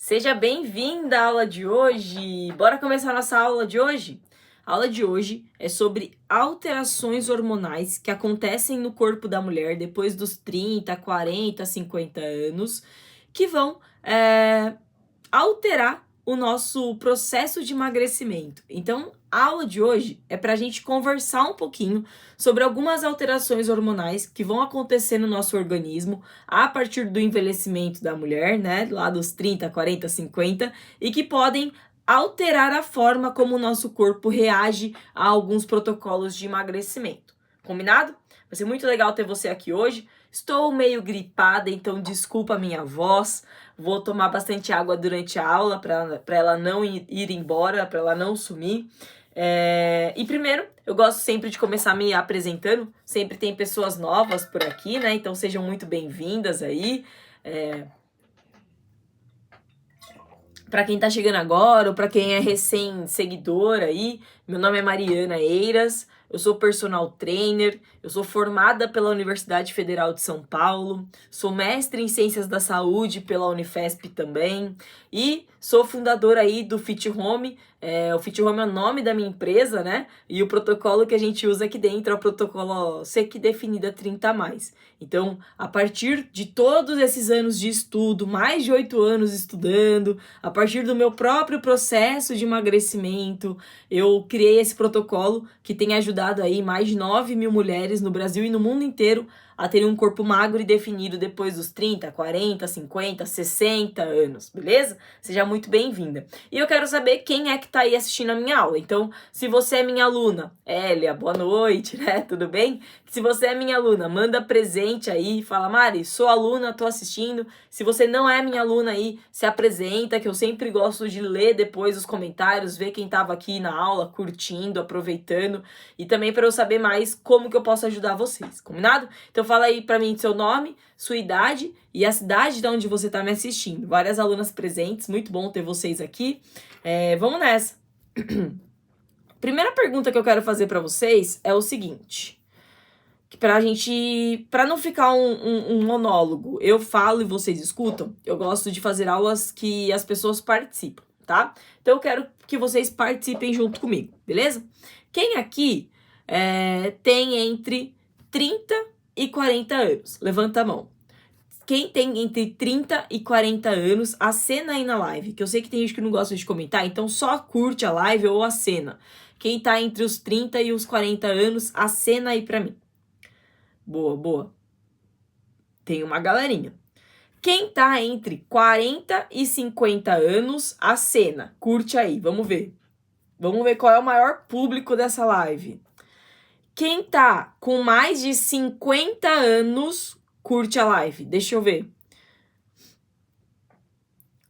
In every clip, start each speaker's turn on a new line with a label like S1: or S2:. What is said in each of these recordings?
S1: Seja bem-vinda à aula de hoje. Bora começar nossa aula de hoje? A aula de hoje é sobre alterações hormonais que acontecem no corpo da mulher depois dos 30, 40, 50 anos, que vão alterar o nosso processo de emagrecimento. Então, a aula de hoje é para a gente conversar um pouquinho sobre algumas alterações hormonais que vão acontecer no nosso organismo a partir do envelhecimento da mulher, né, lá dos 30, 40, 50, e que podem alterar a forma como o nosso corpo reage a alguns protocolos de emagrecimento. Combinado? Vai ser muito legal ter você aqui hoje. Estou meio gripada, então desculpa a minha voz. Vou tomar bastante água durante a aula para ela não ir embora, para ela não sumir. E primeiro, eu gosto sempre de começar me apresentando. Sempre tem pessoas novas por aqui, né? Então sejam muito bem-vindas aí. Para quem tá chegando agora ou para quem é recém-seguidor aí, meu nome é Mariana Eiras, eu sou personal trainer, eu sou formada pela Universidade Federal de São Paulo, sou mestre em Ciências da Saúde pela Unifesp também e sou fundadora aí do Fit Home. O Fit Home é o nome da minha empresa, né? E o protocolo que a gente usa aqui dentro é o protocolo SEC Definida 30+. Então, a partir de todos esses anos de estudo, mais de 8 anos estudando, a partir do meu próprio processo de emagrecimento, eu criei esse protocolo que tem ajudado aí mais de 9.000 mulheres no Brasil e no mundo inteiro a terem um corpo magro e definido depois dos 30, 40, 50, 60 anos, beleza? Seja muito bem-vinda. E eu quero saber quem é que tá aí assistindo a minha aula. Então, se você é minha aluna, Elia, boa noite, né? Tudo bem? Se você é minha aluna, manda presente aí, fala, Mari, sou aluna, tô assistindo. Se você não é minha aluna aí, se apresenta, que eu sempre gosto de ler depois os comentários, ver quem tava aqui na aula, curtindo, aproveitando, e também para eu saber mais como que eu posso ajudar vocês, combinado? Então fala aí pra mim seu nome, sua idade e a cidade de onde você tá me assistindo. Várias alunas presentes, muito bom ter vocês aqui. Vamos nessa. Primeira pergunta que eu quero fazer para vocês é o seguinte, que para não ficar um monólogo, eu falo e vocês escutam, eu gosto de fazer aulas que as pessoas participam, tá? Então eu quero que vocês participem junto comigo, beleza? Quem aqui tem entre 30 e 40 anos? Levanta a mão. Quem tem entre 30 e 40 anos, acena aí na live, que eu sei que tem gente que não gosta de comentar, então só curte a live ou acena. Quem tá entre os 30 e os 40 anos, acena aí pra mim. Boa, boa. Tem uma galerinha. Quem tá entre 40 e 50 anos, acena. Curte aí, vamos ver. Vamos ver qual é o maior público dessa live. Quem tá com mais de 50 anos, curte a live. Deixa eu ver.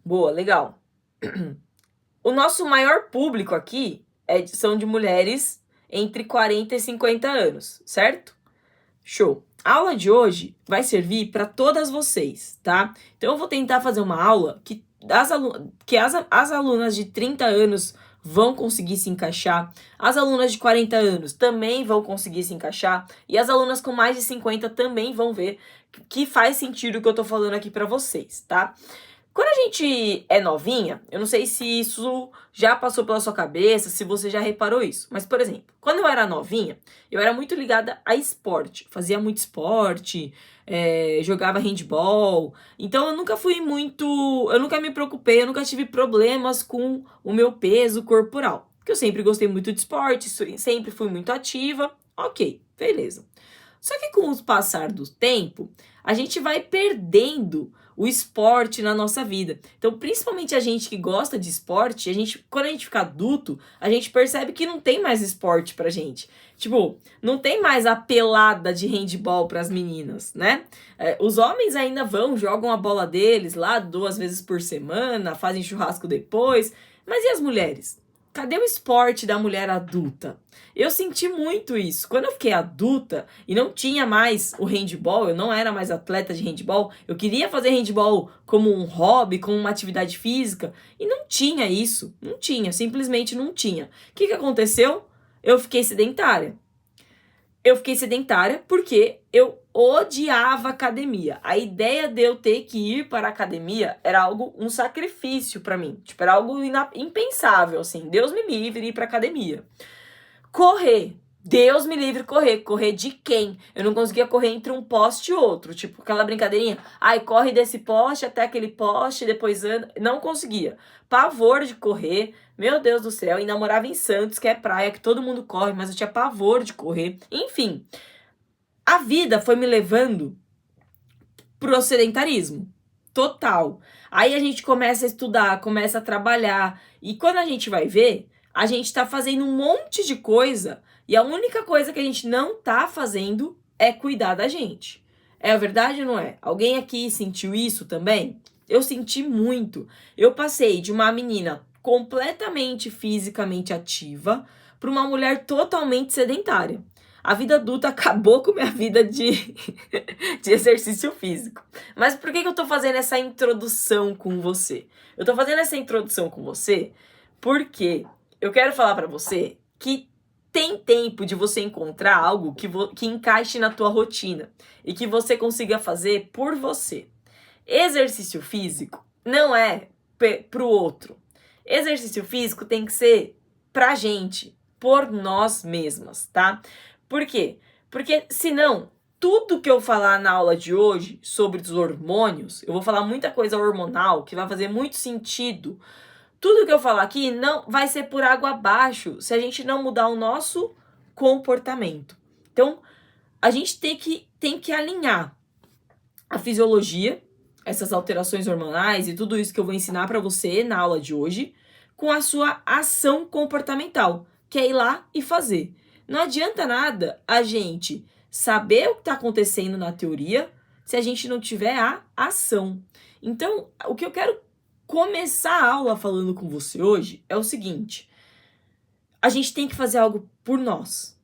S1: Boa, legal. O nosso maior público aqui são de mulheres entre 40 e 50 anos, certo? Show! A aula de hoje vai servir para todas vocês, tá? Então eu vou tentar fazer uma aula que as alunas de 30 anos vão conseguir se encaixar, as alunas de 40 anos também vão conseguir se encaixar e as alunas com mais de 50 também vão ver que faz sentido o que eu tô falando aqui para vocês, tá? Quando a gente é novinha, eu não sei se isso já passou pela sua cabeça, se você já reparou isso. Mas, por exemplo, quando eu era novinha, eu era muito ligada a esporte. Fazia muito esporte, jogava handball. Então, eu nunca me preocupei, eu nunca tive problemas com o meu peso corporal. Porque eu sempre gostei muito de esporte, sempre fui muito ativa. Ok, beleza. Só que com o passar do tempo, a gente vai perdendo o esporte na nossa vida. Então, principalmente a gente que gosta de esporte, quando a gente fica adulto, a gente percebe que não tem mais esporte pra gente. Tipo, não tem mais a pelada de handball pras meninas, né? Os homens ainda jogam a bola deles lá 2 vezes por semana, fazem churrasco depois. Mas e as mulheres? Cadê o esporte da mulher adulta? Eu senti muito isso. Quando eu fiquei adulta e não tinha mais o handball, eu não era mais atleta de handball, eu queria fazer handball como um hobby, como uma atividade física, e não tinha isso. Não tinha, simplesmente não tinha. O que aconteceu? Eu fiquei sedentária. Eu fiquei sedentária porque eu odiava academia. A ideia de eu ter que ir para a academia era um sacrifício para mim. Tipo, era algo impensável, assim. Deus me livre ir para academia. Correr. Deus me livre correr. Correr de quem? Eu não conseguia correr entre um poste e outro. Tipo, aquela brincadeirinha. Ai, corre desse poste até aquele poste, depois anda. Não conseguia. Pavor de correr. Meu Deus do céu. Ainda morava em Santos, que é praia, que todo mundo corre, mas eu tinha pavor de correr. Enfim. A vida foi me levando pro sedentarismo. Total. Aí a gente começa a estudar, começa a trabalhar. E quando a gente vai ver, a gente tá fazendo um monte de coisa. E a única coisa que a gente não tá fazendo é cuidar da gente. É a verdade ou não é? Alguém aqui sentiu isso também? Eu senti muito. Eu passei de uma menina completamente fisicamente ativa para uma mulher totalmente sedentária. A vida adulta acabou com minha vida de exercício físico. Mas por que eu tô fazendo essa introdução com você? Eu tô fazendo essa introdução com você porque eu quero falar pra você que tem tempo de você encontrar algo que encaixe na tua rotina e que você consiga fazer por você. Exercício físico não é pro outro. Exercício físico tem que ser pra gente, por nós mesmas, tá? Por quê? Porque senão, tudo que eu falar na aula de hoje sobre os hormônios, eu vou falar muita coisa hormonal que vai fazer muito sentido. Tudo que eu falar aqui não vai ser por água abaixo se a gente não mudar o nosso comportamento. Então, a gente tem que alinhar a fisiologia, essas alterações hormonais e tudo isso que eu vou ensinar para você na aula de hoje, com a sua ação comportamental, que é ir lá e fazer. Não adianta nada a gente saber o que está acontecendo na teoria se a gente não tiver a ação. Então, o que eu quero começar a aula falando com você hoje é o seguinte: a gente tem que fazer algo por nós.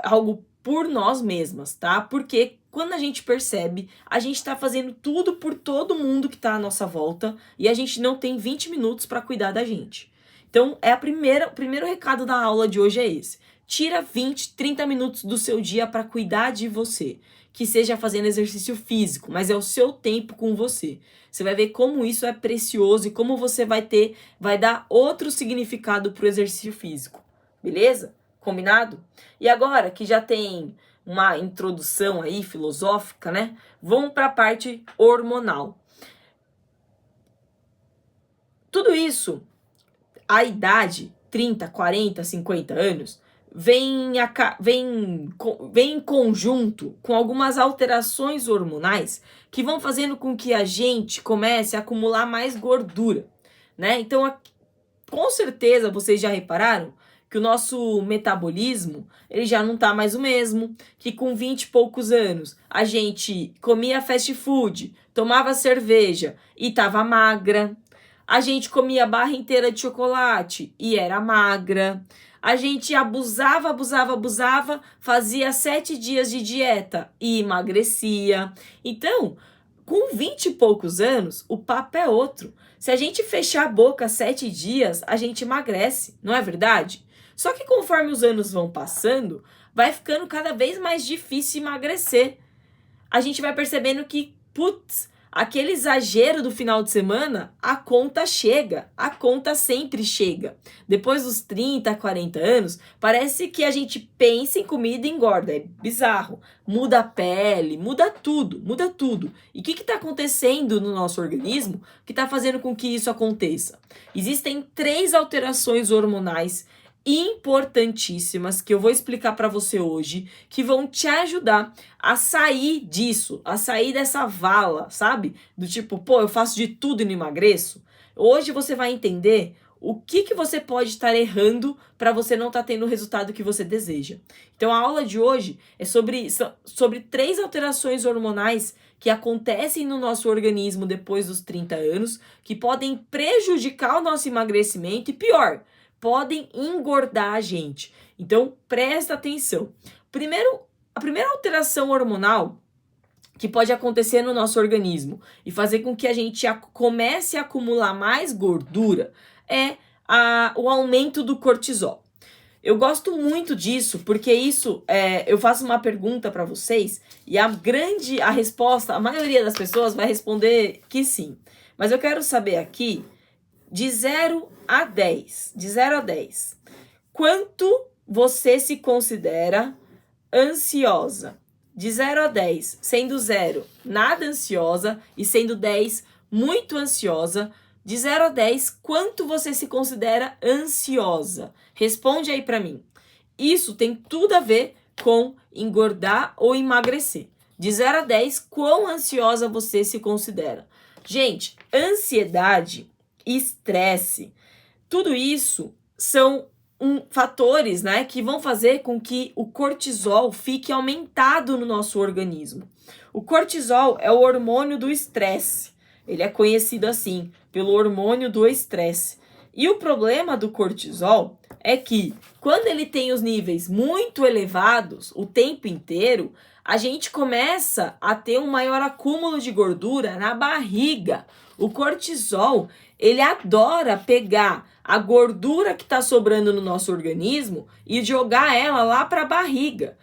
S1: Algo por nós mesmas, tá? Porque quando a gente percebe, a gente está fazendo tudo por todo mundo que está à nossa volta e a gente não tem 20 minutos para cuidar da gente. Então, o primeiro recado da aula de hoje é esse. Tira 20, 30 minutos do seu dia para cuidar de você. Que seja fazendo exercício físico, mas é o seu tempo com você. Você vai ver como isso é precioso e como você vai dar outro significado pro exercício físico. Beleza? Combinado? E agora que já tem uma introdução aí filosófica, né? Vamos para a parte hormonal. Tudo isso, a idade, 30, 40, 50 anos, vem em conjunto com algumas alterações hormonais que vão fazendo com que a gente comece a acumular mais gordura, né? Então, com certeza, vocês já repararam que o nosso metabolismo, ele já não tá mais o mesmo, que com 20 e poucos anos a gente comia fast food, tomava cerveja e tava magra, a gente comia barra inteira de chocolate e era magra, a gente abusava, fazia 7 dias de dieta e emagrecia. Então, com 20 e poucos anos, o papo é outro. Se a gente fechar a boca 7 dias, a gente emagrece, não é verdade? Só que conforme os anos vão passando, vai ficando cada vez mais difícil emagrecer. A gente vai percebendo que, putz, aquele exagero do final de semana, a conta chega. A conta sempre chega. Depois dos 30, 40 anos, parece que a gente pensa em comida e engorda. É bizarro. Muda a pele, muda tudo, muda tudo. E o que está acontecendo no nosso organismo que está fazendo com que isso aconteça? Existem 3 alterações hormonais importantíssimas que eu vou explicar para você hoje, que vão te ajudar a sair disso, a sair dessa vala, sabe? Do tipo, pô, eu faço de tudo e não emagreço. Hoje você vai entender o que você pode estar errando para você não estar tendo o resultado que você deseja. Então a aula de hoje é sobre 3 alterações hormonais que acontecem no nosso organismo depois dos 30 anos, que podem prejudicar o nosso emagrecimento e pior, podem engordar a gente. Então, presta atenção. A primeira alteração hormonal que pode acontecer no nosso organismo e fazer com que a gente comece a acumular mais gordura é o aumento do cortisol. Eu gosto muito disso, porque isso, eu faço uma pergunta para vocês e a resposta, a maioria das pessoas vai responder que sim. Mas eu quero saber aqui, de 0 a 10, quanto você se considera ansiosa? De 0 a 10, sendo 0 nada ansiosa e sendo 10 muito ansiosa. De 0 a 10, quanto você se considera ansiosa? Responde aí pra mim. Isso tem tudo a ver com engordar ou emagrecer. De 0 a 10, quão ansiosa você se considera? Gente, ansiedade, estresse, tudo isso são fatores, né, que vão fazer com que o cortisol fique aumentado no nosso organismo. O cortisol é o hormônio do estresse. Ele é conhecido assim, pelo hormônio do estresse. E o problema do cortisol é que, quando ele tem os níveis muito elevados o tempo inteiro, a gente começa a ter um maior acúmulo de gordura na barriga. O cortisol, ele adora pegar a gordura que está sobrando no nosso organismo e jogar ela lá para a barriga.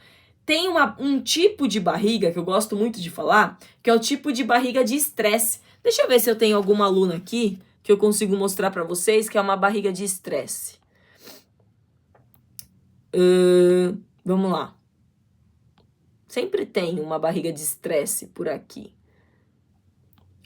S1: Tem um tipo de barriga que eu gosto muito de falar, que é o tipo de barriga de estresse. Deixa eu ver se eu tenho alguma aluna aqui que eu consigo mostrar para vocês que é uma barriga de estresse. Vamos lá. Sempre tem uma barriga de estresse por aqui.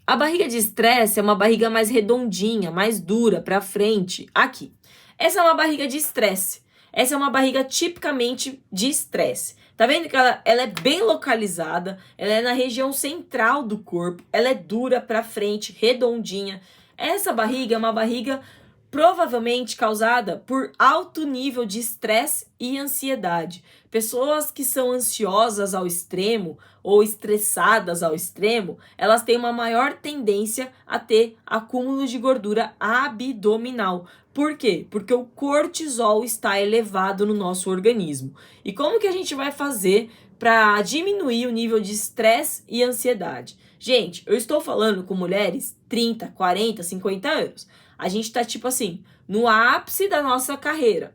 S1: A barriga de estresse é uma barriga mais redondinha, mais dura, para frente. Aqui. Essa é uma barriga de estresse. Essa é uma barriga tipicamente de estresse. Tá vendo que ela é bem localizada, ela é na região central do corpo, ela é dura para frente, redondinha. Essa barriga é uma barriga provavelmente causada por alto nível de estresse e ansiedade. Pessoas que são ansiosas ao extremo ou estressadas ao extremo, elas têm uma maior tendência a ter acúmulo de gordura abdominal. Por quê? Porque o cortisol está elevado no nosso organismo. E como que a gente vai fazer para diminuir o nível de estresse e ansiedade? Gente, eu estou falando com mulheres 30, 40, 50 anos. A gente tá, tipo assim, no ápice da nossa carreira,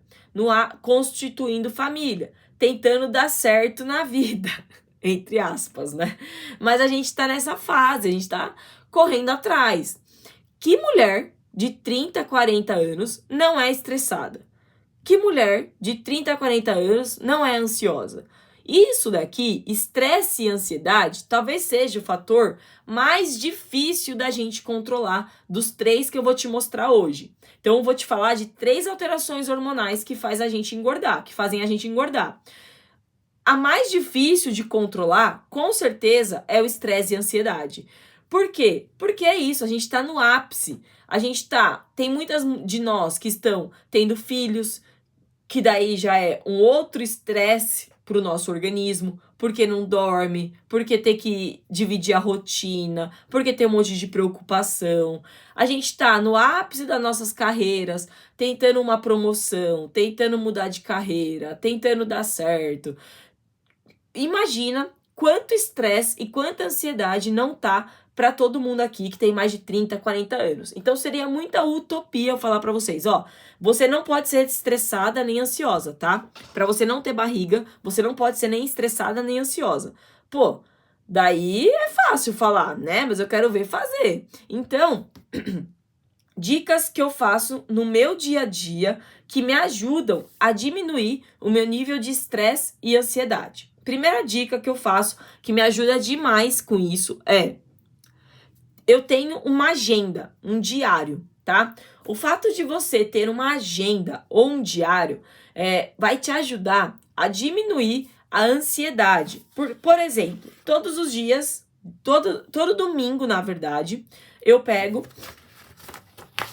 S1: constituindo família, tentando dar certo na vida, entre aspas, né? Mas a gente tá nessa fase, a gente tá correndo atrás. Que mulher de 30, 40 anos não é estressada? Que mulher de 30 a 40 anos não é ansiosa? Isso daqui, estresse e ansiedade, talvez seja o fator mais difícil da gente controlar dos 3 que eu vou te mostrar hoje. Então, eu vou te falar de 3 alterações hormonais que fazem a gente engordar. A mais difícil de controlar, com certeza, é o estresse e a ansiedade. Por quê? Porque é isso, a gente está no ápice. Tem muitas de nós que estão tendo filhos, que daí já é um outro estresse para o nosso organismo, porque não dorme, porque tem que dividir a rotina, porque tem um monte de preocupação. A gente está no ápice das nossas carreiras, tentando uma promoção, tentando mudar de carreira, tentando dar certo. Imagina quanto estresse e quanta ansiedade não tá para todo mundo aqui que tem mais de 30, 40 anos. Então seria muita utopia eu falar para vocês, ó, você não pode ser estressada nem ansiosa, tá? Para você não ter barriga, você não pode ser nem estressada nem ansiosa. Pô, daí é fácil falar, né? Mas eu quero ver fazer. Então, dicas que eu faço no meu dia a dia que me ajudam a diminuir o meu nível de estresse e ansiedade. Primeira dica que eu faço que me ajuda demais com isso é: eu tenho uma agenda, um diário, tá? O fato de você ter uma agenda ou um diário vai te ajudar a diminuir a ansiedade. Por exemplo, todos os dias, todo domingo, na verdade, eu pego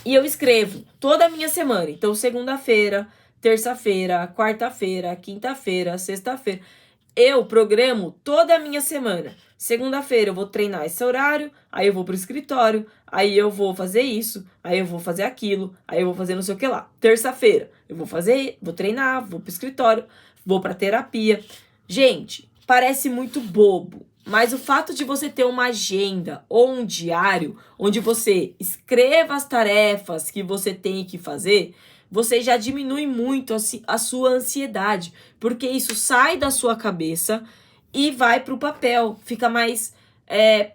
S1: e eu escrevo toda a minha semana. Então, segunda-feira, terça-feira, quarta-feira, quinta-feira, sexta-feira. Eu programo toda a minha semana. Segunda-feira eu vou treinar esse horário, aí eu vou pro escritório, aí eu vou fazer isso, aí eu vou fazer aquilo, aí eu vou fazer não sei o que lá. Terça-feira eu vou treinar, vou pro escritório, vou pra terapia. Gente, parece muito bobo, mas o fato de você ter uma agenda ou um diário onde você escreva as tarefas que você tem que fazer você já diminui muito a sua ansiedade, porque isso sai da sua cabeça e vai para o papel, fica mais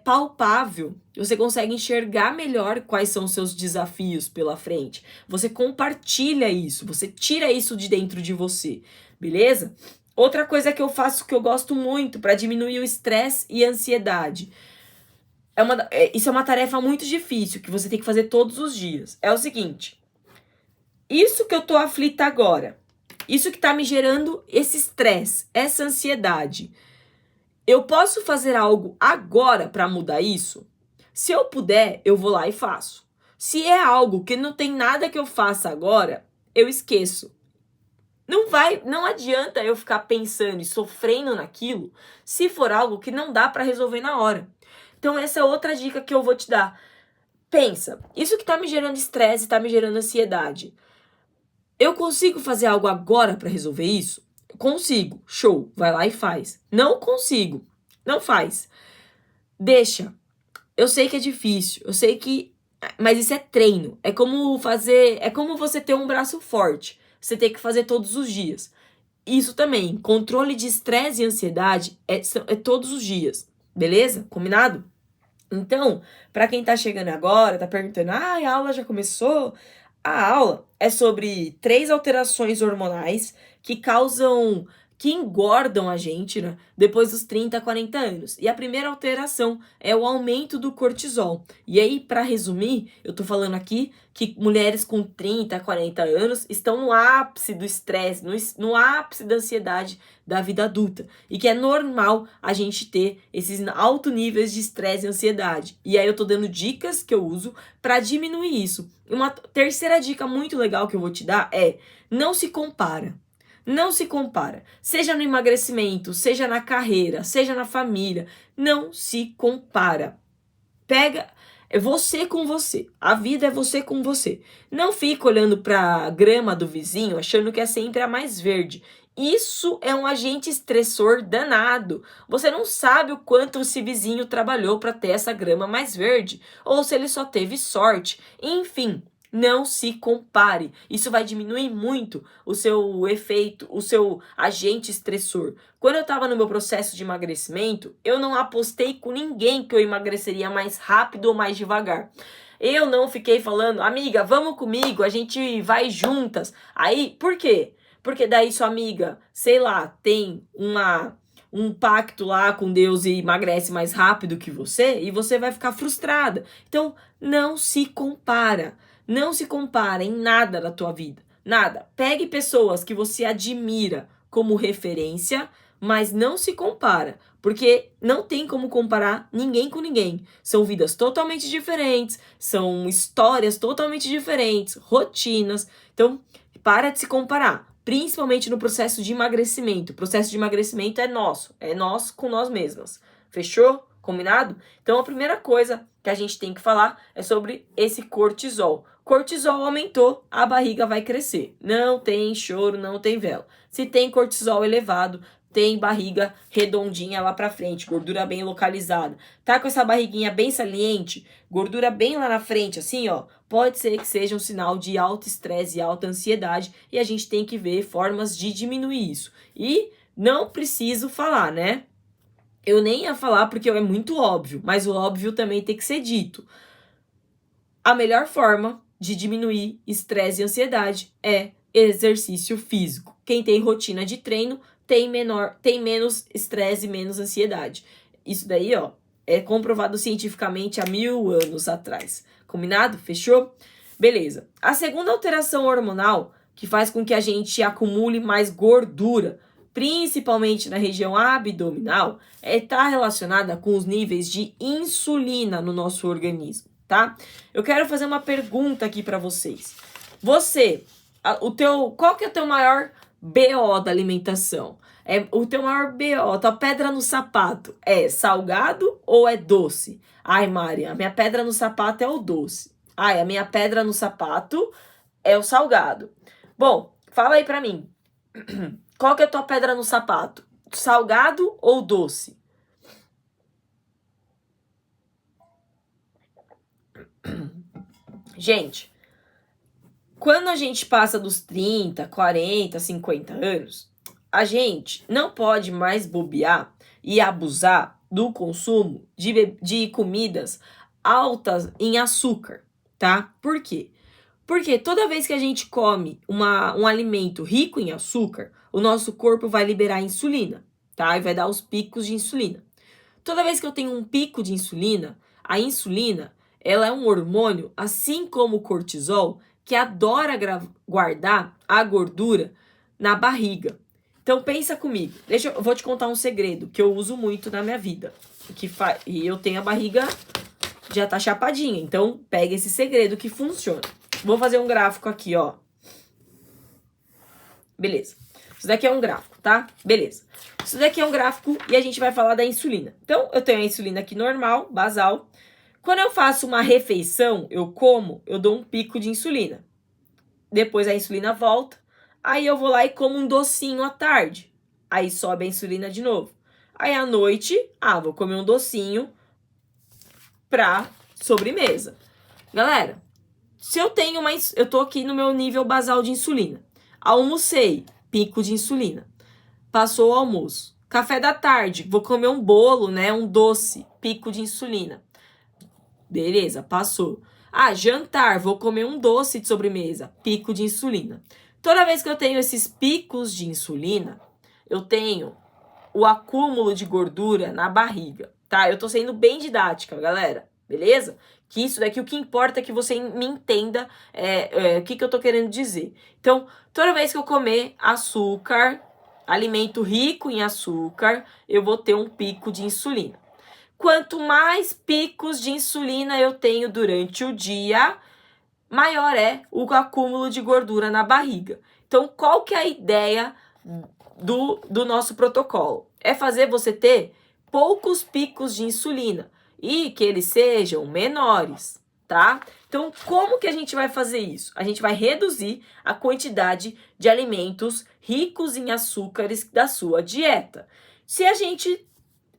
S1: palpável. Você consegue enxergar melhor quais são os seus desafios pela frente. Você compartilha isso, você tira isso de dentro de você, beleza? Outra coisa que eu faço que eu gosto muito para diminuir o estresse e a ansiedade. Isso é uma tarefa muito difícil, que você tem que fazer todos os dias. É o seguinte: isso que eu tô aflita agora, isso que tá me gerando esse estresse, essa ansiedade, eu posso fazer algo agora para mudar isso? Se eu puder, eu vou lá e faço. Se é algo que não tem nada que eu faça agora, eu esqueço. Não adianta eu ficar pensando e sofrendo naquilo se for algo que não dá para resolver na hora. Então essa é outra dica que eu vou te dar. Pensa, isso que tá me gerando estresse, tá me gerando ansiedade. Eu consigo fazer algo agora para resolver isso? Consigo. Show. Vai lá e faz. Não consigo. Não faz. Deixa. Eu sei que é difícil. Eu sei que... Mas isso é treino. É como você ter um braço forte. Você tem que fazer todos os dias. Isso também. Controle de estresse e ansiedade é todos os dias. Beleza? Combinado? Então, para quem tá chegando agora, tá perguntando, a aula já começou? A aula é sobre 3 alterações hormonais que engordam a gente, né, depois dos 30, 40 anos. E a primeira alteração é o aumento do cortisol. E aí, para resumir, eu tô falando aqui que mulheres com 30, 40 anos estão no ápice do estresse, no ápice da ansiedade da vida adulta. E que é normal a gente ter esses altos níveis de estresse e ansiedade. E aí eu tô dando dicas que eu uso para diminuir isso. Uma terceira dica muito legal que eu vou te dar é: não se compara. Não se compara. Seja no emagrecimento, seja na carreira, seja na família. Não se compara. Pega... É você com você. A vida é você com você. Não fica olhando pra grama do vizinho achando que é sempre a mais verde. Isso é um agente estressor danado. Você não sabe o quanto esse vizinho trabalhou para ter essa grama mais verde, ou se ele só teve sorte. Enfim, não se compare. Isso vai diminuir muito o seu efeito, o seu agente estressor. Quando eu estava no meu processo de emagrecimento, eu não apostei com ninguém que eu emagreceria mais rápido ou mais devagar. Eu não fiquei falando, amiga, vamos comigo, a gente vai juntas. Aí, por quê? Porque daí sua amiga, sei lá, tem um pacto lá com Deus e emagrece mais rápido que você e você vai ficar frustrada. Então, não se compara. Não se compara em nada da tua vida. Nada. Pegue pessoas que você admira como referência, mas não se compara. Porque não tem como comparar ninguém com ninguém. São vidas totalmente diferentes, são histórias totalmente diferentes, rotinas. Então, para de se comparar. Principalmente no processo de emagrecimento. O processo de emagrecimento é nós com nós mesmas. Fechou? Combinado? Então a primeira coisa que a gente tem que falar é sobre esse cortisol. Cortisol aumentou, a barriga vai crescer. Não tem choro, não tem vela. Se tem cortisol elevado, tem barriga redondinha lá pra frente, gordura bem localizada. Tá com essa barriguinha bem saliente, gordura bem lá na frente, assim, ó, pode ser que seja um sinal de alto estresse e alta ansiedade, e a gente tem que ver formas de diminuir isso. E não preciso falar, né? Eu nem ia falar porque é muito óbvio, mas o óbvio também tem que ser dito. A melhor forma de diminuir estresse e ansiedade é exercício físico. Quem tem rotina de treino tem menos estresse e menos ansiedade. Isso daí, ó, é comprovado cientificamente há 1000 anos atrás. Combinado? Fechou? Beleza. A segunda alteração hormonal que faz com que a gente acumule mais gordura, principalmente na região abdominal, está relacionada com os níveis de insulina no nosso organismo, tá? Eu quero fazer uma pergunta aqui para vocês. Qual que é o teu maior BO da alimentação? O teu maior BO, tua pedra no sapato, é salgado ou é doce? Ai, Mari, a minha pedra no sapato é o doce. Ai, a minha pedra no sapato é o salgado. Bom, fala aí pra mim. Qual que é a tua pedra no sapato? Salgado ou doce? Gente, quando a gente passa dos 30, 40, 50 anos, a gente não pode mais bobear e abusar do consumo de comidas altas em açúcar, tá? Por quê? Porque toda vez que a gente come um alimento rico em açúcar, o nosso corpo vai liberar insulina, tá? E vai dar os picos de insulina. Toda vez que eu tenho um pico de insulina, a insulina, ela é um hormônio, assim como o cortisol, que adora guardar a gordura na barriga. Então pensa comigo. Eu vou te contar um segredo que eu uso muito na minha vida. E eu tenho a barriga já tá chapadinha. Então pega esse segredo que funciona. Vou fazer um gráfico aqui, ó. Beleza. Isso daqui é um gráfico, tá? Beleza. Isso daqui é um gráfico e a gente vai falar da insulina. Então, eu tenho a insulina aqui normal, basal. Quando eu faço uma refeição, eu dou um pico de insulina. Depois a insulina volta. Aí eu vou lá e como um docinho à tarde. Aí sobe a insulina de novo. Aí à noite, vou comer um docinho pra sobremesa. Galera, se eu tenho eu tô aqui no meu nível basal de insulina. Almocei, pico de insulina. Passou o almoço. Café da tarde, vou comer um bolo, né? Um doce, pico de insulina. Beleza, passou. Jantar, vou comer um doce de sobremesa, pico de insulina. Toda vez que eu tenho esses picos de insulina, eu tenho o acúmulo de gordura na barriga, tá? Eu tô sendo bem didática, galera, beleza? Que isso daqui, o que importa é que você me entenda o que eu tô querendo dizer. Então, toda vez que eu comer açúcar, alimento rico em açúcar, eu vou ter um pico de insulina. Quanto mais picos de insulina eu tenho durante o dia, maior é o acúmulo de gordura na barriga. Então, qual que é a ideia do nosso protocolo? É fazer você ter poucos picos de insulina e que eles sejam menores, tá? Então, como que a gente vai fazer isso? A gente vai reduzir a quantidade de alimentos ricos em açúcares da sua dieta. Se a gente...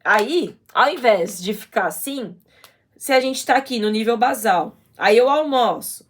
S1: Aí, ao invés de ficar assim, se a gente tá aqui no nível basal, aí eu almoço,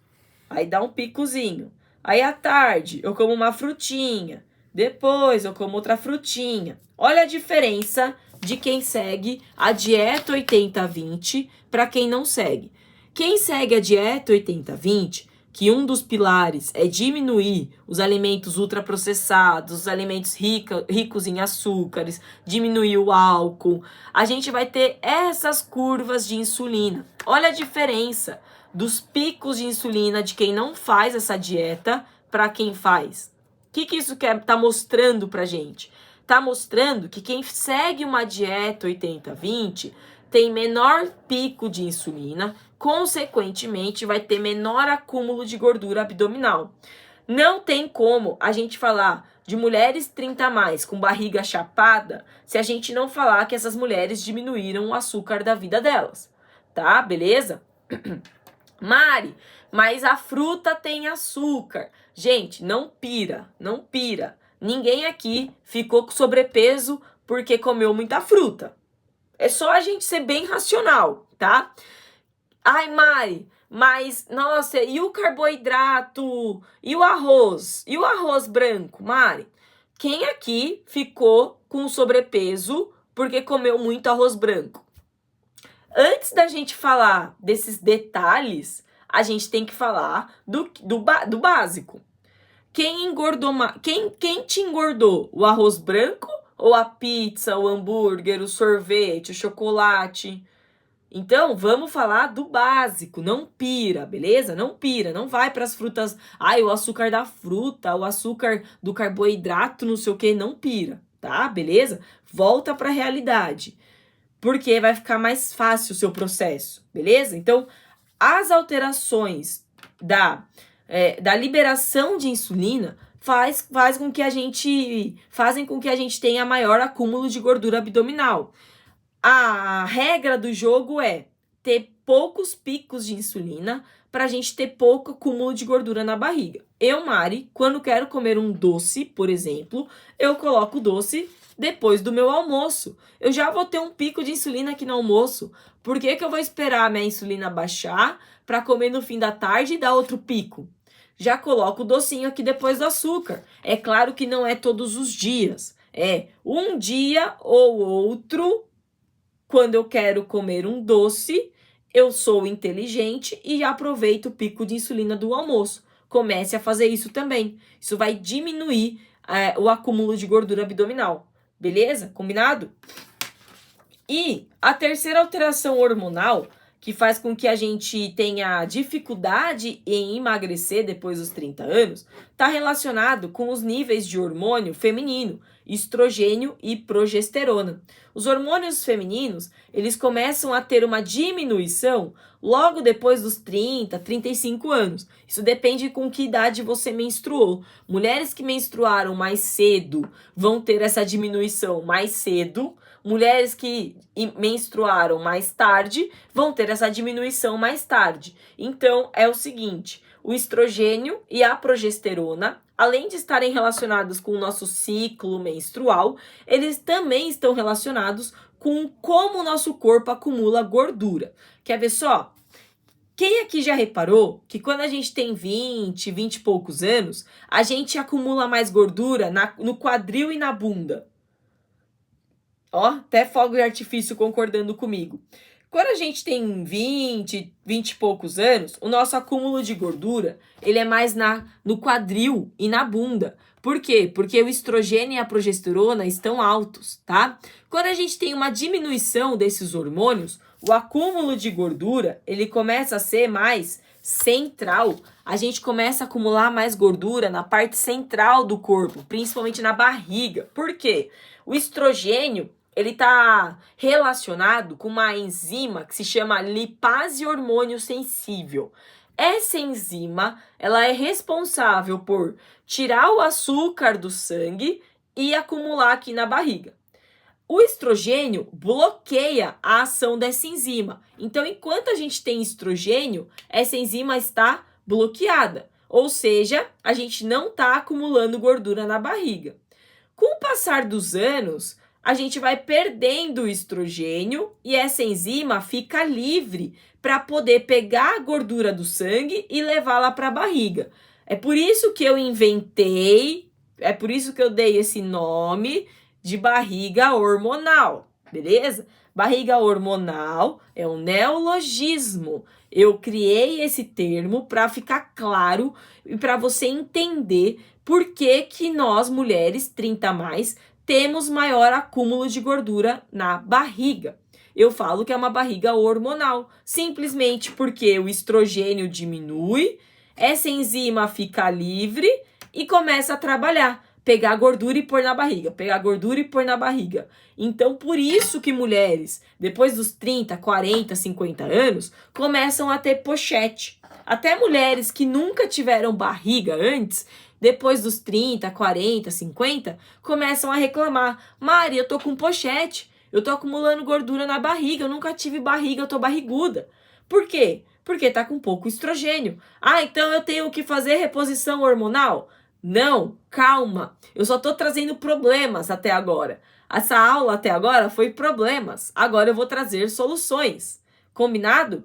S1: aí dá um picozinho. Aí à tarde eu como uma frutinha, depois eu como outra frutinha. Olha a diferença de quem segue a dieta 80-20 para quem não segue. Quem segue a dieta 80-20, que um dos pilares é diminuir os alimentos ultraprocessados, os alimentos ricos em açúcares, diminuir o álcool, a gente vai ter essas curvas de insulina. Olha a diferença dos picos de insulina de quem não faz essa dieta para quem faz. O que isso tá mostrando pra gente? Tá mostrando que quem segue uma dieta 80-20 tem menor pico de insulina, consequentemente vai ter menor acúmulo de gordura abdominal. Não tem como a gente falar de mulheres 30 a mais com barriga chapada se a gente não falar que essas mulheres diminuíram o açúcar da vida delas, tá? Beleza? Mari, mas a fruta tem açúcar. Gente, não pira, não pira. Ninguém aqui ficou com sobrepeso porque comeu muita fruta. É só a gente ser bem racional, tá? Ai, Mari, mas, nossa, e o carboidrato? E o arroz? E o arroz branco, Mari? Quem aqui ficou com sobrepeso porque comeu muito arroz branco? Antes da gente falar desses detalhes, a gente tem que falar do básico. Quem engordou mais? Quem te engordou? O arroz branco ou a pizza, o hambúrguer, o sorvete, o chocolate? Então, vamos falar do básico, não pira, beleza? Não pira, não vai para as frutas, o açúcar da fruta, o açúcar do carboidrato, não sei o que, não pira, tá? Beleza? Volta para a realidade, porque vai ficar mais fácil o seu processo, beleza? Então, as alterações da liberação de insulina fazem com que a gente tenha maior acúmulo de gordura abdominal. A regra do jogo é ter poucos picos de insulina para a gente ter pouco acúmulo de gordura na barriga. Eu, Mari, quando quero comer um doce, por exemplo, eu coloco o doce depois do meu almoço. Eu já vou ter um pico de insulina aqui no almoço. Por que eu vou esperar a minha insulina baixar para comer no fim da tarde e dar outro pico? já coloco o docinho aqui depois do açúcar. É claro que não é todos os dias. É um dia ou outro, quando eu quero comer um doce, eu sou inteligente e aproveito o pico de insulina do almoço. Comece a fazer isso também. Isso vai diminuir o acúmulo de gordura abdominal. Beleza? Combinado? E a terceira alteração hormonal, que faz com que a gente tenha dificuldade em emagrecer depois dos 30 anos, está relacionado com os níveis de hormônio feminino, estrogênio e progesterona. Os hormônios femininos, eles começam a ter uma diminuição logo depois dos 30, 35 anos. Isso depende com que idade você menstruou. Mulheres que menstruaram mais cedo vão ter essa diminuição mais cedo. Mulheres que menstruaram mais tarde vão ter essa diminuição mais tarde. Então, é o seguinte, o estrogênio e a progesterona, além de estarem relacionados com o nosso ciclo menstrual, eles também estão relacionados com como o nosso corpo acumula gordura. Quer ver só? Quem aqui já reparou que quando a gente tem 20 e poucos anos, a gente acumula mais gordura no quadril e na bunda? Ó, até fogo de artifício concordando comigo. Quando a gente tem 20 e poucos anos, o nosso acúmulo de gordura, ele é mais no quadril e na bunda. Por quê? Porque o estrogênio e a progesterona estão altos, tá? Quando a gente tem uma diminuição desses hormônios, o acúmulo de gordura, ele começa a ser mais central. A gente começa a acumular mais gordura na parte central do corpo, principalmente na barriga. Por quê? O estrogênio, ele está relacionado com uma enzima que se chama lipase hormônio sensível. Essa enzima, ela é responsável por tirar o açúcar do sangue e acumular aqui na barriga. O estrogênio bloqueia a ação dessa enzima. Então, enquanto a gente tem estrogênio, essa enzima está bloqueada. Ou seja, a gente não está acumulando gordura na barriga. Com o passar dos anos, a gente vai perdendo o estrogênio e essa enzima fica livre para poder pegar a gordura do sangue e levá-la para a barriga. É por isso que eu inventei, é por isso que eu dei esse nome de barriga hormonal, beleza? Barriga hormonal é um neologismo. Eu criei esse termo para ficar claro e para você entender por que nós, mulheres 30 a mais, temos maior acúmulo de gordura na barriga. Eu falo que é uma barriga hormonal, simplesmente porque o estrogênio diminui, essa enzima fica livre e começa a trabalhar, pegar gordura e pôr na barriga, pegar gordura e pôr na barriga. Então, por isso que mulheres, depois dos 30, 40, 50 anos, começam a ter pochete. Até mulheres que nunca tiveram barriga antes, depois dos 30, 40, 50, começam a reclamar. Mari, eu tô com pochete, eu tô acumulando gordura na barriga, eu nunca tive barriga, eu tô barriguda. Por quê? Porque tá com pouco estrogênio. Ah, então eu tenho que fazer reposição hormonal? Não, calma, eu só tô trazendo problemas até agora. Essa aula até agora foi problemas, agora eu vou trazer soluções. Combinado?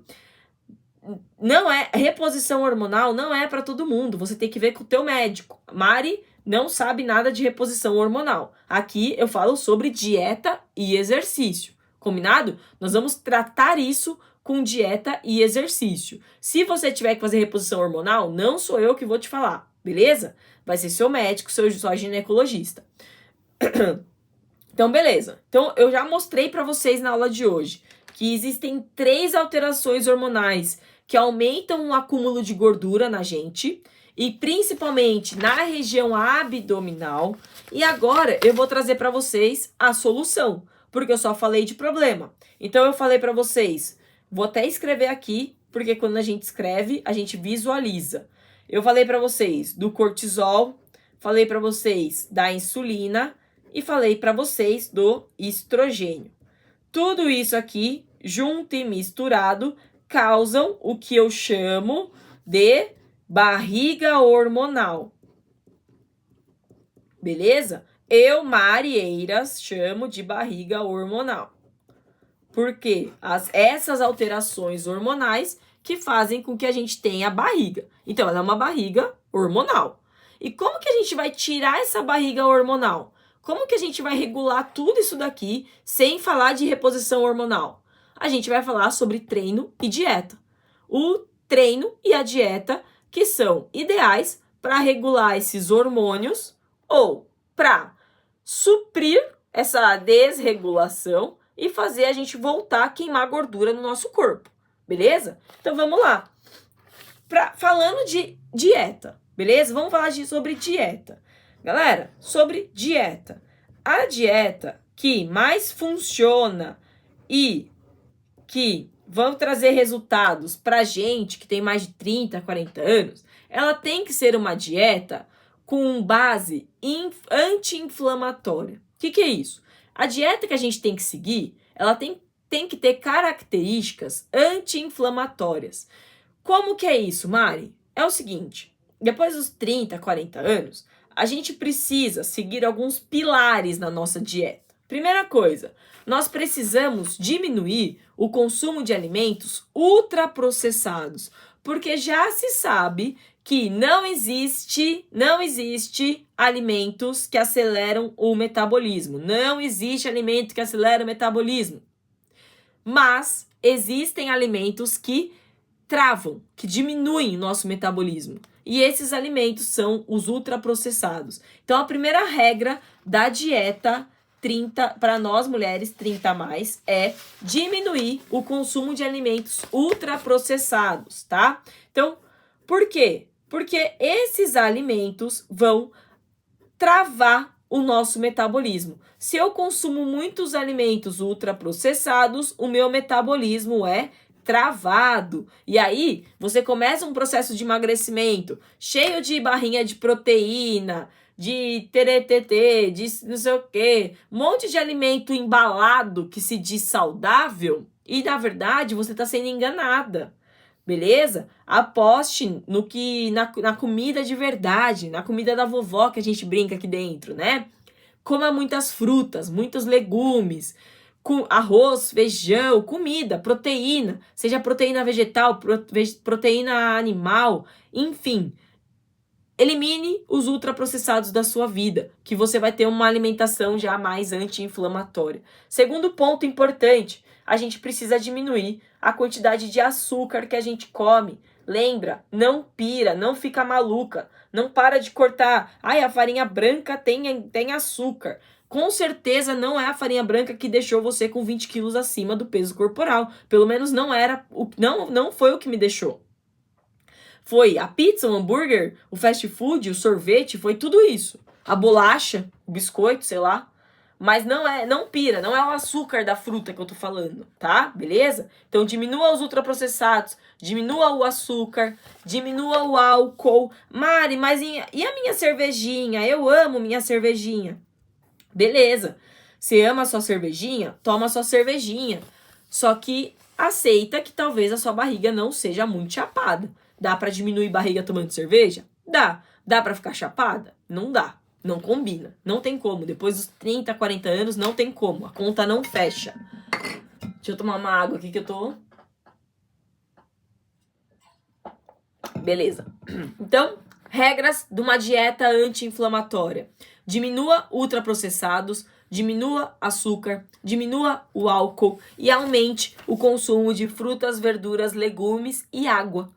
S1: Não é, reposição hormonal não é para todo mundo, você tem que ver com o teu médico. Mari não sabe nada de reposição hormonal. Aqui eu falo sobre dieta e exercício, combinado? Nós vamos tratar isso com dieta e exercício. Se você tiver que fazer reposição hormonal, não sou eu que vou te falar, beleza? Vai ser seu médico, sua ginecologista. Então, beleza. Então, eu já mostrei para vocês na aula de hoje que existem 3 alterações hormonais que aumentam o acúmulo de gordura na gente e principalmente na região abdominal. E agora eu vou trazer para vocês a solução, porque eu só falei de problema. Então eu falei para vocês, vou até escrever aqui, porque quando a gente escreve, a gente visualiza. Eu falei para vocês do cortisol, falei para vocês da insulina e falei para vocês do estrogênio. Tudo isso aqui, junto e misturado, causam o que eu chamo de barriga hormonal. Beleza? Eu, Mari Eiras, chamo de barriga hormonal. Porque essas alterações hormonais que fazem com que a gente tenha barriga. Então, ela é uma barriga hormonal. E como que a gente vai tirar essa barriga hormonal? Como que a gente vai regular tudo isso daqui sem falar de reposição hormonal? A gente vai falar sobre treino e dieta. O treino e a dieta que são ideais para regular esses hormônios ou para suprir essa desregulação e fazer a gente voltar a queimar gordura no nosso corpo, beleza? Então vamos lá. Falando de dieta, beleza? Vamos falar sobre dieta. Galera, sobre dieta. A dieta que mais funciona e que vão trazer resultados pra gente que tem mais de 30, 40 anos, ela tem que ser uma dieta com base anti-inflamatória. O que é isso? A dieta que a gente tem que seguir, ela tem que ter características anti-inflamatórias. Como que é isso, Mari? É o seguinte, depois dos 30, 40 anos, a gente precisa seguir alguns pilares na nossa dieta. Primeira coisa, nós precisamos diminuir o consumo de alimentos ultraprocessados, porque já se sabe que não existe alimentos que aceleram o metabolismo. Não existe alimento que acelera o metabolismo. Mas existem alimentos que travam, que diminuem o nosso metabolismo. E esses alimentos são os ultraprocessados. Então, a primeira regra da dieta 30, para nós mulheres 30 a mais, é diminuir o consumo de alimentos ultraprocessados, tá? Então, por quê? Porque esses alimentos vão travar o nosso metabolismo. Se eu consumo muitos alimentos ultraprocessados, o meu metabolismo é travado. E aí, você começa um processo de emagrecimento cheio de barrinha de proteína, de TRTT, de não sei o quê, um monte de alimento embalado que se diz saudável e, na verdade, você está sendo enganada, beleza? Aposte no que na comida de verdade, na comida da vovó que a gente brinca aqui dentro, né? Coma muitas frutas, muitos legumes, arroz, feijão, comida, proteína, seja proteína vegetal, proteína animal, enfim. Elimine os ultraprocessados da sua vida, que você vai ter uma alimentação já mais anti-inflamatória. Segundo ponto importante, a gente precisa diminuir a quantidade de açúcar que a gente come. Lembra, não pira, não fica maluca, não para de cortar. Ai, a farinha branca tem açúcar. Com certeza não é a farinha branca que deixou você com 20 quilos acima do peso corporal. Pelo menos não foi o que me deixou. Foi a pizza, o hambúrguer, o fast food, o sorvete, foi tudo isso. A bolacha, o biscoito, sei lá. Mas não pira, não é o açúcar da fruta que eu tô falando, tá? Beleza? Então diminua os ultraprocessados, diminua o açúcar, diminua o álcool. Mari, mas e a minha cervejinha? Eu amo minha cervejinha. Beleza. Você ama a sua cervejinha? Toma a sua cervejinha. Só que aceita que talvez a sua barriga não seja muito chapada. Dá pra diminuir barriga tomando cerveja? Dá. Dá pra ficar chapada? Não dá. Não combina. Não tem como. Depois dos 30, 40 anos, não tem como. A conta não fecha. Deixa eu tomar uma água aqui que eu tô... Beleza. Então, regras de uma dieta anti-inflamatória. Diminua ultraprocessados, diminua açúcar, diminua o álcool e aumente o consumo de frutas, verduras, legumes e água.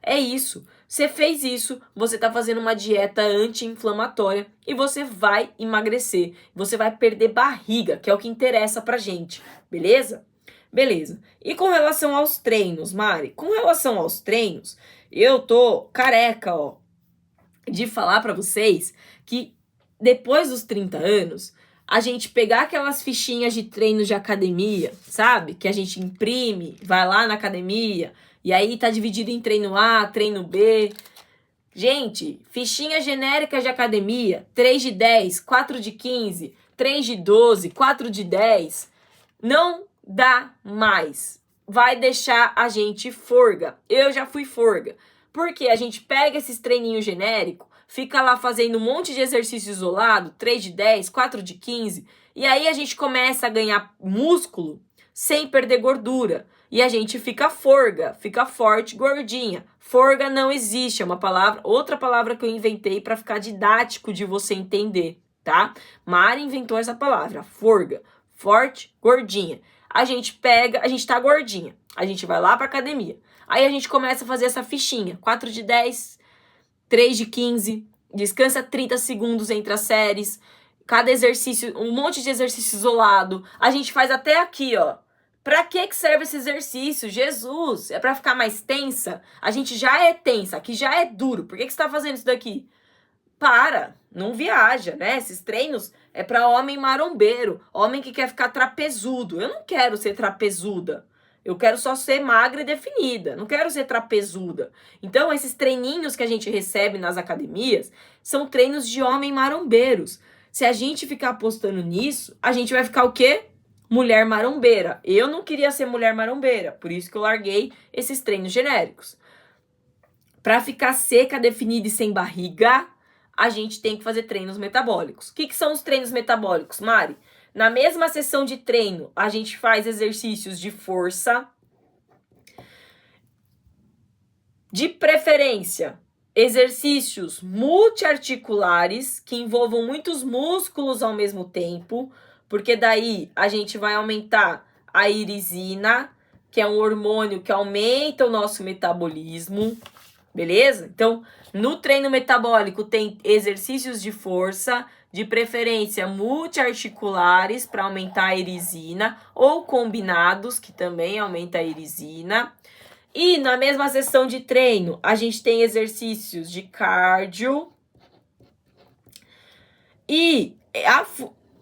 S1: É isso. Você fez isso, você está fazendo uma dieta anti-inflamatória e você vai emagrecer. Você vai perder barriga, que é o que interessa pra gente. Beleza? Beleza. E com relação aos treinos, Mari? Com relação aos treinos, eu tô careca, ó, de falar pra vocês que depois dos 30 anos, a gente pegar aquelas fichinhas de treinos de academia, sabe? Que a gente imprime, vai lá na academia... E aí tá dividido em treino A, treino B. Gente, fichinhas genéricas de academia, 3 de 10, 4 de 15, 3 de 12, 4 de 10. Não dá mais. Vai deixar a gente forga. Eu já fui forga. Porque a gente pega esses treininhos genéricos, fica lá fazendo um monte de exercício isolado, 3 de 10, 4 de 15. E aí a gente começa a ganhar músculo sem perder gordura. e a gente fica forga, fica forte, gordinha. Forga não existe, é uma palavra, outra palavra que eu inventei para ficar didático de você entender, tá? Mari inventou essa palavra, forga, forte, gordinha. A gente tá gordinha, a gente vai lá pra academia. Aí a gente começa a fazer essa fichinha, 4 de 10, 3 de 15, descansa 30 segundos entre as séries, cada exercício, um monte de exercício isolado. A gente faz até aqui, ó. Pra que serve esse exercício? Jesus, é pra ficar mais tensa? A gente já é tensa, aqui já é duro. Por que você tá fazendo isso daqui? Para, não viaja, né? Esses treinos é pra homem marombeiro, homem que quer ficar trapezudo. Eu não quero ser trapezuda. Eu quero só ser magra e definida, não quero ser trapezuda. Então, esses treininhos que a gente recebe nas academias são treinos de homem marombeiros. Se a gente ficar apostando nisso, a gente vai ficar o quê? Mulher marombeira. Eu não queria ser mulher marombeira, por isso que eu larguei esses treinos genéricos. Para ficar seca, definida e sem barriga, a gente tem que fazer treinos metabólicos. O que são os treinos metabólicos, Mari? Na mesma sessão de treino, a gente faz exercícios de força, de preferência, exercícios multiarticulares, que envolvam muitos músculos ao mesmo tempo, porque daí a gente vai aumentar a irisina, que é um hormônio que aumenta o nosso metabolismo, beleza? Então, no treino metabólico tem exercícios de força, de preferência multiarticulares para aumentar a irisina, ou combinados, que também aumenta a irisina. E na mesma sessão de treino, a gente tem exercícios de cardio. E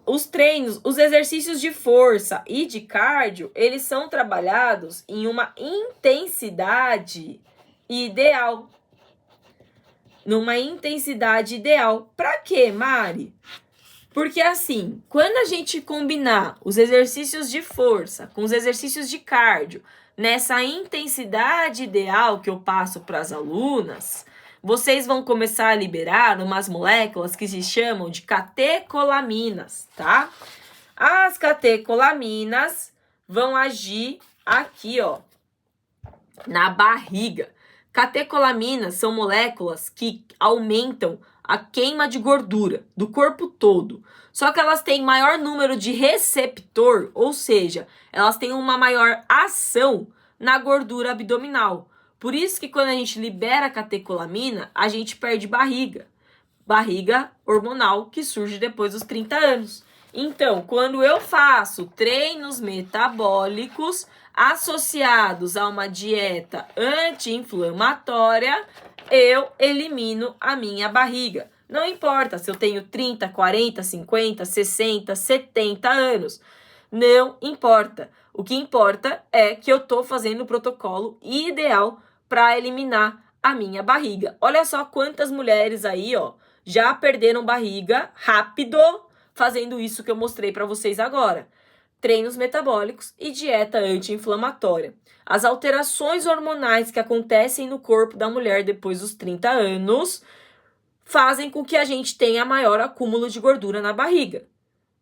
S1: os exercícios de força e de cardio, eles são trabalhados em uma intensidade ideal. Numa intensidade ideal. Pra quê, Mari? Porque assim, quando a gente combinar os exercícios de força com os exercícios de cardio, nessa intensidade ideal que eu passo para as alunas, vocês vão começar a liberar umas moléculas que se chamam de catecolaminas, tá? As catecolaminas vão agir aqui, ó, na barriga. Catecolaminas são moléculas que aumentam a queima de gordura do corpo todo. Só que elas têm maior número de receptor, ou seja, elas têm uma maior ação na gordura abdominal. Por isso que quando a gente libera a catecolamina, a gente perde barriga. Barriga hormonal que surge depois dos 30 anos. Então, quando eu faço treinos metabólicos associados a uma dieta anti-inflamatória, eu elimino a minha barriga. Não importa se eu tenho 30, 40, 50, 60, 70 anos. Não importa. O que importa é que eu tô fazendo o protocolo ideal para eliminar a minha barriga. Olha só quantas mulheres aí, ó, já perderam barriga rápido fazendo isso que eu mostrei para vocês agora. Treinos metabólicos e dieta anti-inflamatória. As alterações hormonais que acontecem no corpo da mulher depois dos 30 anos fazem com que a gente tenha maior acúmulo de gordura na barriga.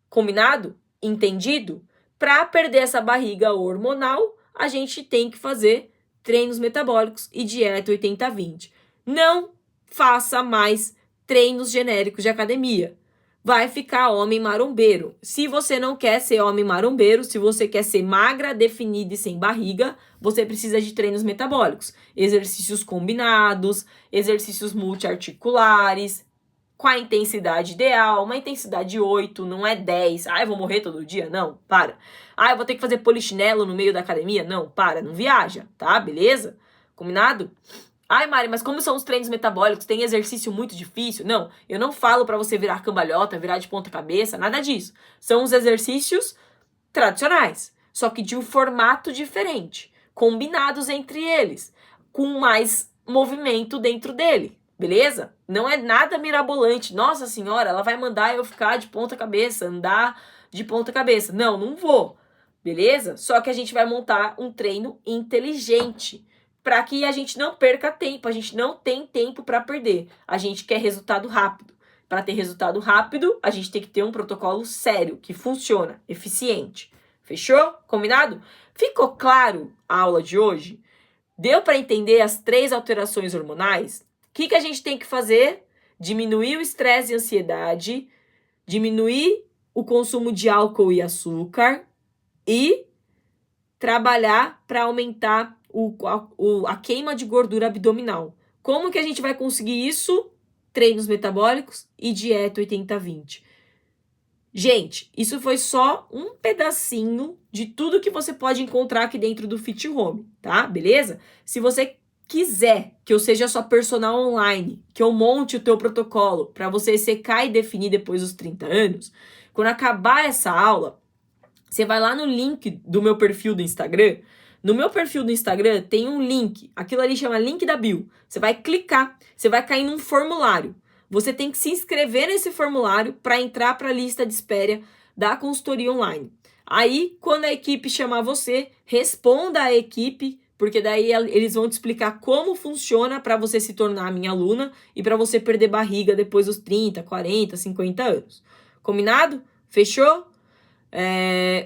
S1: Combinado? Entendido? Para perder essa barriga hormonal, a gente tem que fazer treinos metabólicos e dieta 80-20. Não faça mais treinos genéricos de academia. Vai ficar homem marombeiro. Se você não quer ser homem marombeiro, se você quer ser magra, definida e sem barriga, você precisa de treinos metabólicos. Exercícios combinados, exercícios multiarticulares, com a intensidade ideal, uma intensidade 8, não é 10. Ah, eu vou morrer todo dia? Não, para. Ah, eu vou ter que fazer polichinelo no meio da academia? Não, para, não viaja, tá? Beleza? Combinado? Ai, Mari, mas como são os treinos metabólicos? Tem exercício muito difícil? Não, eu não falo pra você virar cambalhota, virar de ponta cabeça, nada disso. São os exercícios tradicionais, só que de um formato diferente, combinados entre eles, com mais movimento dentro dele, beleza? Não é nada mirabolante. Nossa senhora, ela vai mandar eu ficar de ponta cabeça, andar de ponta cabeça. Não, não vou, beleza? Só que a gente vai montar um treino inteligente, para que a gente não perca tempo. A gente não tem tempo para perder. A gente quer resultado rápido. Para ter resultado rápido, a gente tem que ter um protocolo sério, que funciona, eficiente. Fechou? Combinado? Ficou claro a aula de hoje? Deu para entender as 3 alterações hormonais? O que a gente tem que fazer? Diminuir o estresse e ansiedade, diminuir o consumo de álcool e açúcar e trabalhar para aumentar a queima de gordura abdominal. Como que a gente vai conseguir isso? Treinos metabólicos e dieta 80-20. Gente, isso foi só um pedacinho de tudo que você pode encontrar aqui dentro do Fit Home, tá? Beleza? Se você quiser que eu seja sua personal online, que eu monte o teu protocolo para você secar e definir depois dos 30 anos, quando acabar essa aula, você vai lá no link do meu perfil do Instagram. No meu perfil do Instagram tem um link, aquilo ali chama link da bio. Você vai clicar, você vai cair num formulário. Você tem que se inscrever nesse formulário para entrar para a lista de espera da consultoria online. Aí, quando a equipe chamar você, responda à equipe, porque daí eles vão te explicar como funciona para você se tornar minha aluna e para você perder barriga depois dos 30, 40, 50 anos. Combinado? Fechou?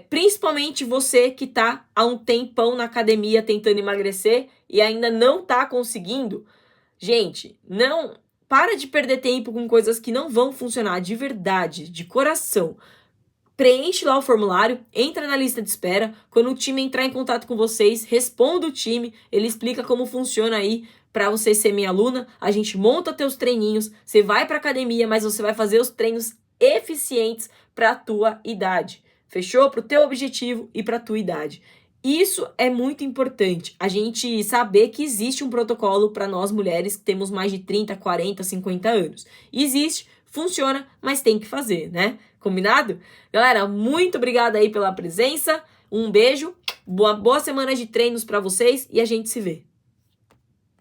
S1: Principalmente você que tá há um tempão na academia tentando emagrecer e ainda não tá conseguindo. Gente, não para de perder tempo com coisas que não vão funcionar de verdade, de coração. Preenche lá o formulário, entra na lista de espera. Quando o time entrar em contato com vocês, responda o time, ele explica como funciona aí para você ser minha aluna. A gente monta teus treininhos, você vai para academia, mas você vai fazer os treinos eficientes para a tua idade. Fechou? Para o teu objetivo e para a tua idade. Isso é muito importante, a gente saber que existe um protocolo para nós mulheres que temos mais de 30, 40, 50 anos. Existe, funciona, mas tem que fazer, né? Combinado? Galera, muito obrigada aí pela presença, um beijo, boa semana de treinos para vocês e a gente se vê.